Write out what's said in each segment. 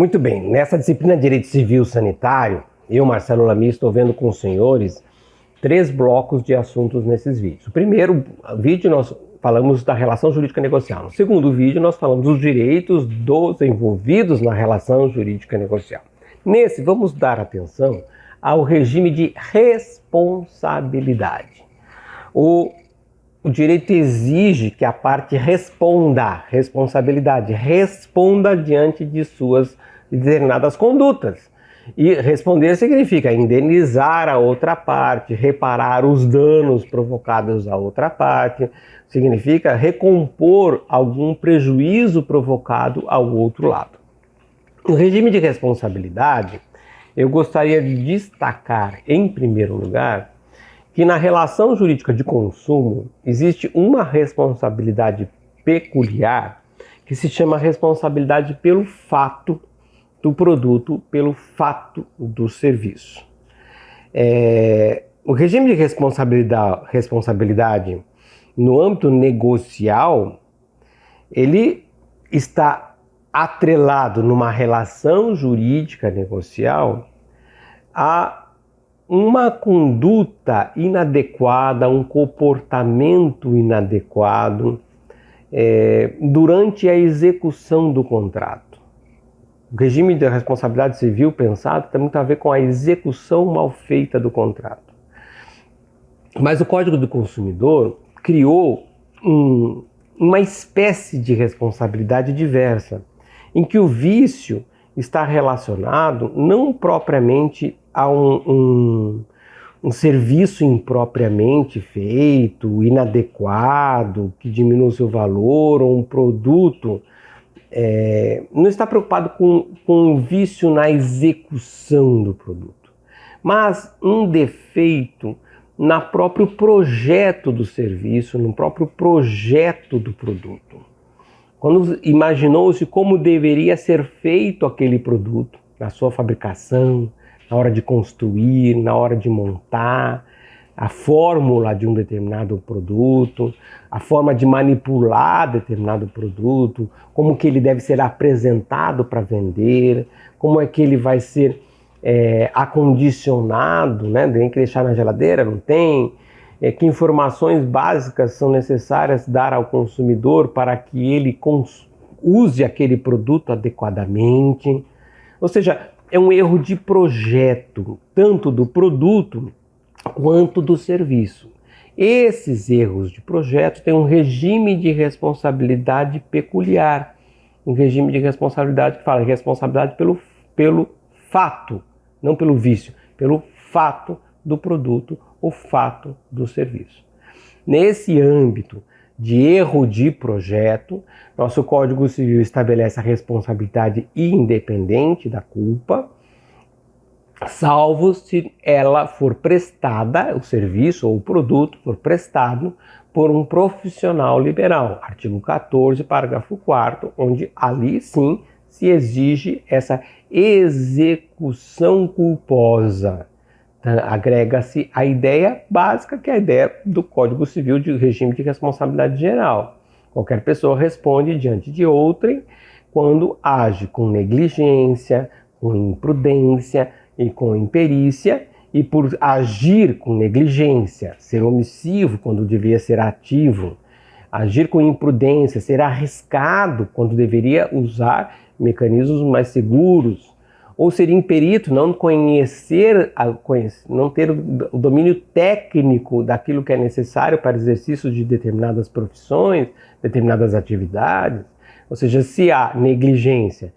Muito bem, nessa disciplina de Direito Civil Sanitário, eu, Marcelo Lamy, estou vendo com os senhores 3 blocos de assuntos nesses vídeos. O primeiro vídeo nós falamos da relação jurídica negocial. No segundo vídeo nós falamos dos direitos dos envolvidos na relação jurídica negocial. Nesse, vamos dar atenção ao regime de responsabilidade. O direito exige que a parte responda diante de suas determinadas condutas. E responder significa indenizar a outra parte, reparar os danos provocados à outra parte, significa recompor algum prejuízo provocado ao outro lado. No regime de responsabilidade, eu gostaria de destacar, em primeiro lugar, que na relação jurídica de consumo existe uma responsabilidade peculiar que se chama responsabilidade pelo fato do produto, pelo fato do serviço. O regime de responsabilidade no âmbito negocial, ele está atrelado numa relação jurídica negocial a uma conduta inadequada, um comportamento inadequado durante a execução do contrato. O regime de responsabilidade civil pensado tem muito a ver com a execução mal feita do contrato. Mas o Código do Consumidor criou uma espécie de responsabilidade diversa, em que o vício está relacionado não propriamente a um serviço impropriamente feito, inadequado, que diminui o seu valor, ou um produto não está preocupado com o vício na execução do produto, mas um defeito no próprio projeto do serviço, no próprio projeto do produto. Quando imaginou-se como deveria ser feito aquele produto, na sua fabricação, na hora de construir, na hora de montar, a fórmula de um determinado produto, a forma de manipular determinado produto, como que ele deve ser apresentado para vender, como é que ele vai ser acondicionado, né? Tem que deixar na geladeira, não tem? Que informações básicas são necessárias dar ao consumidor para que ele use aquele produto adequadamente. Ou seja, é um erro de projeto, tanto do produto quanto do serviço. Esses erros de projeto têm um regime de responsabilidade peculiar, um regime de responsabilidade que fala responsabilidade pelo fato, não pelo vício, pelo fato do produto ou fato do serviço. Nesse âmbito de erro de projeto, nosso Código Civil estabelece a responsabilidade independente da culpa, salvo se ela for prestada, o serviço ou o produto for prestado por um profissional liberal. Artigo 14, parágrafo 4º, onde ali sim se exige essa execução culposa. Agrega-se a ideia básica, que é a ideia do Código Civil de regime de responsabilidade geral. Qualquer pessoa responde diante de outrem quando age com negligência, com imprudência e com imperícia, e por agir com negligência, ser omissivo quando devia ser ativo, agir com imprudência, ser arriscado quando deveria usar mecanismos mais seguros, ou ser imperito, não ter o domínio técnico daquilo que é necessário para exercício de determinadas profissões, determinadas atividades. Ou seja, se há negligência,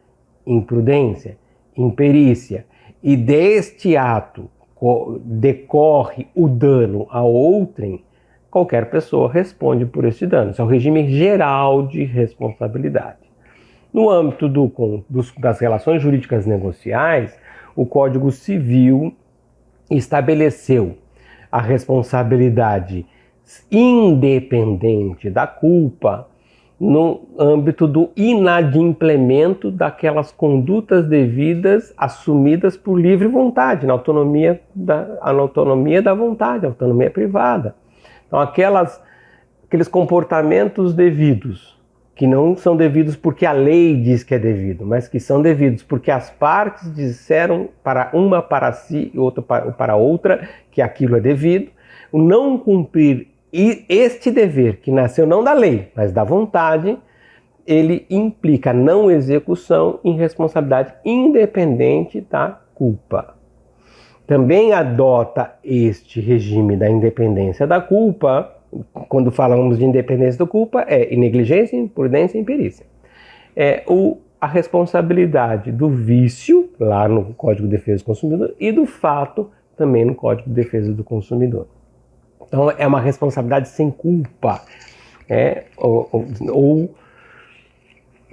imprudência, imperícia, e deste ato decorre o dano a outrem, qualquer pessoa responde por este dano. Isso é o regime geral de responsabilidade. No âmbito das relações jurídicas negociais, o Código Civil estabeleceu a responsabilidade independente da culpa no âmbito do inadimplemento daquelas condutas devidas assumidas por livre vontade, na autonomia da vontade, autonomia privada. Então, aqueles comportamentos devidos que não são devidos porque a lei diz que é devido, mas que são devidos porque as partes disseram para uma para si e outra para outra que aquilo é devido. O não cumprir este dever, que nasceu não da lei, mas da vontade, ele implica não execução em responsabilidade independente da culpa. Também adota este regime da independência da culpa, quando falamos de independência da culpa, é negligência, imprudência e imperícia. A responsabilidade do vício, lá no Código de Defesa do Consumidor, e do fato, também no Código de Defesa do Consumidor. Então, é uma responsabilidade sem culpa, ou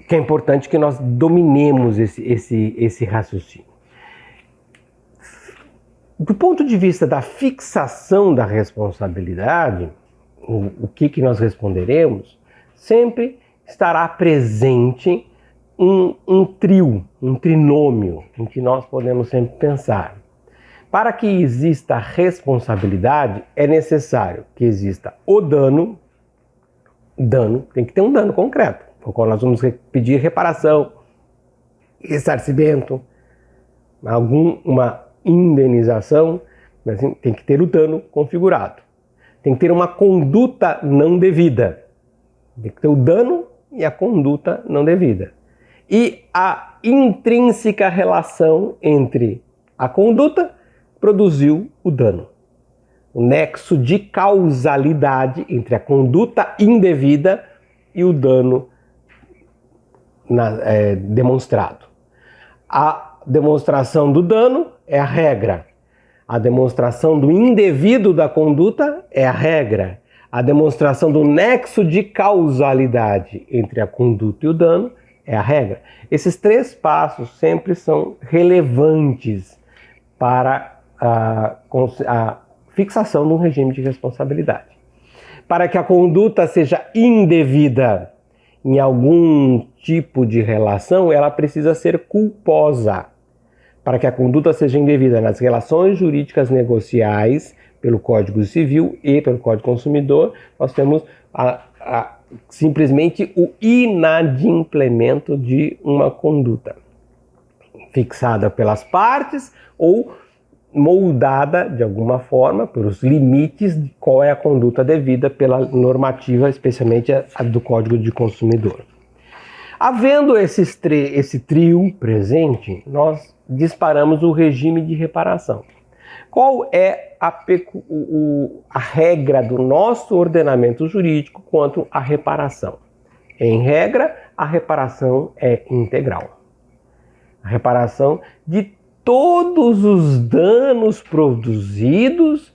que é importante que nós dominemos esse raciocínio. Do ponto de vista da fixação da responsabilidade, o que nós responderemos, sempre estará presente um trio, um trinômio, em que nós podemos sempre pensar. Para que exista responsabilidade, é necessário que exista o dano, tem que ter um dano concreto, quando nós vamos pedir reparação, ressarcimento, uma indenização, mas tem que ter o dano configurado. Tem que ter uma conduta não devida. Tem que ter o dano e a conduta não devida. E a intrínseca relação entre a conduta produziu o dano. O nexo de causalidade entre a conduta indevida e o dano demonstrado. A demonstração do dano é a regra. A demonstração do indevido da conduta é a regra. A demonstração do nexo de causalidade entre a conduta e o dano é a regra. Esses três passos sempre são relevantes para a fixação de um regime de responsabilidade. Para que a conduta seja indevida em algum tipo de relação, ela precisa ser culposa. Para que a conduta seja indevida nas relações jurídicas negociais, pelo Código Civil e pelo Código Consumidor, nós temos simplesmente o inadimplemento de uma conduta fixada pelas partes ou moldada de alguma forma pelos limites de qual é a conduta devida pela normativa, especialmente a do Código de Consumidor. Havendo esse trio presente, nós disparamos o regime de reparação. Qual é a regra do nosso ordenamento jurídico quanto à reparação? Em regra, a reparação é integral. A reparação de todos os danos produzidos,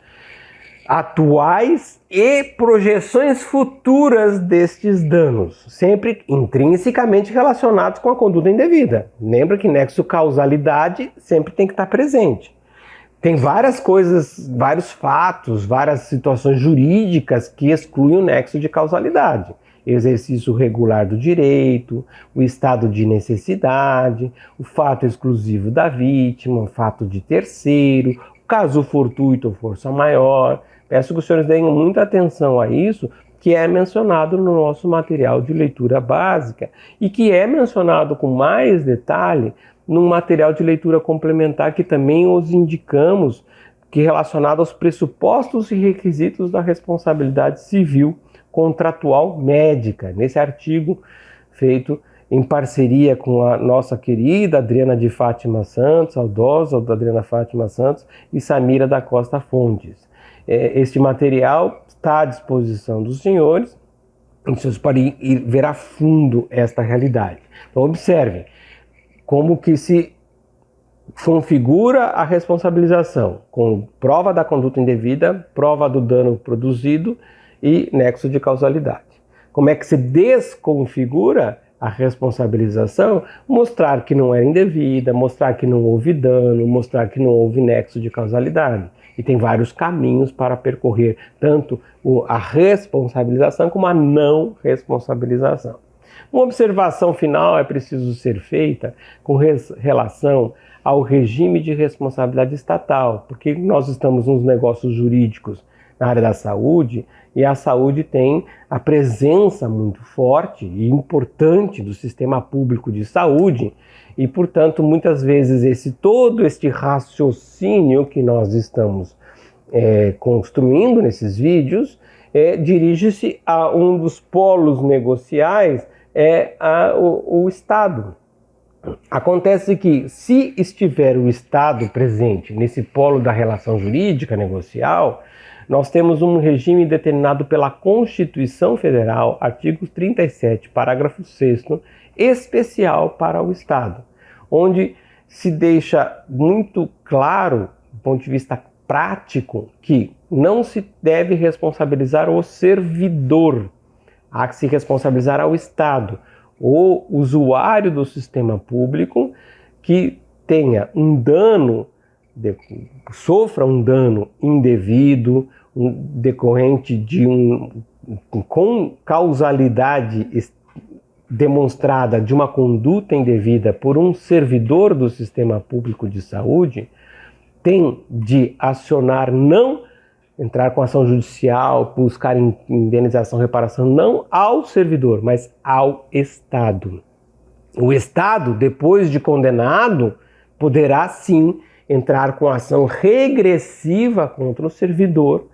atuais e projeções futuras destes danos, sempre intrinsecamente relacionados com a conduta indevida. Lembra que nexo causalidade sempre tem que estar presente. Tem várias coisas, vários fatos, várias situações jurídicas que excluem o nexo de causalidade. Exercício regular do direito, o estado de necessidade, o fato exclusivo da vítima, o fato de terceiro, o caso fortuito ou força maior. Peço que os senhores deem muita atenção a isso, que é mencionado no nosso material de leitura básica e que é mencionado com mais detalhe num material de leitura complementar que também os indicamos, que é relacionado aos pressupostos e requisitos da responsabilidade civil contratual médica, nesse artigo feito em parceria com a nossa querida Adriana de Fátima Santos, saudosa Adriana Fátima Santos, e Samira da Costa Fontes. Este material está à disposição dos senhores, e os senhores podem ir ver a fundo esta realidade. Então observem como que se configura a responsabilização, com prova da conduta indevida, prova do dano produzido e nexo de causalidade. Como é que se desconfigura a responsabilização? Mostrar que não era indevida, mostrar que não houve dano, mostrar que não houve nexo de causalidade. E tem vários caminhos para percorrer tanto a responsabilização como a não responsabilização. Uma observação final é preciso ser feita com relação ao regime de responsabilidade estatal, porque nós estamos nos negócios jurídicos na área da saúde, e a saúde tem a presença muito forte e importante do sistema público de saúde, e, portanto, muitas vezes todo este raciocínio que nós estamos construindo nesses vídeos dirige-se a um dos polos negociais, o Estado. Acontece que, se estiver o Estado presente nesse polo da relação jurídica negocial, nós temos um regime determinado pela Constituição Federal, artigo 37, parágrafo 6º, especial para o Estado, onde se deixa muito claro, do ponto de vista prático, que não se deve responsabilizar o servidor, há que se responsabilizar ao Estado, o usuário do sistema público que tenha um dano, sofra um dano indevido, decorrente com causalidade demonstrada de uma conduta indevida por um servidor do sistema público de saúde, tem de acionar, não entrar com ação judicial, buscar indenização, reparação, não ao servidor, mas ao Estado. O Estado, depois de condenado, poderá sim entrar com ação regressiva contra o servidor,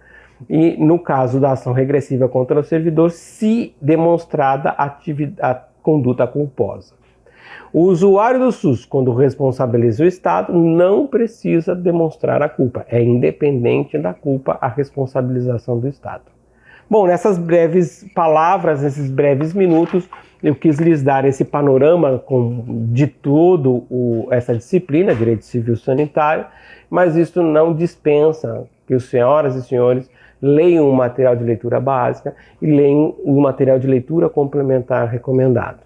e no caso da ação regressiva contra o servidor, se demonstrada a conduta culposa. O usuário do SUS, quando responsabiliza o Estado, não precisa demonstrar a culpa. É independente da culpa a responsabilização do Estado. Bom, nessas breves palavras, nesses breves minutos, eu quis lhes dar esse panorama de todo essa disciplina, Direito Civil Sanitário, mas isso não dispensa que os senhoras e senhores leiam o material de leitura básica e leiam o material de leitura complementar recomendado.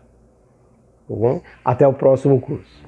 Tá bom? Até o próximo curso.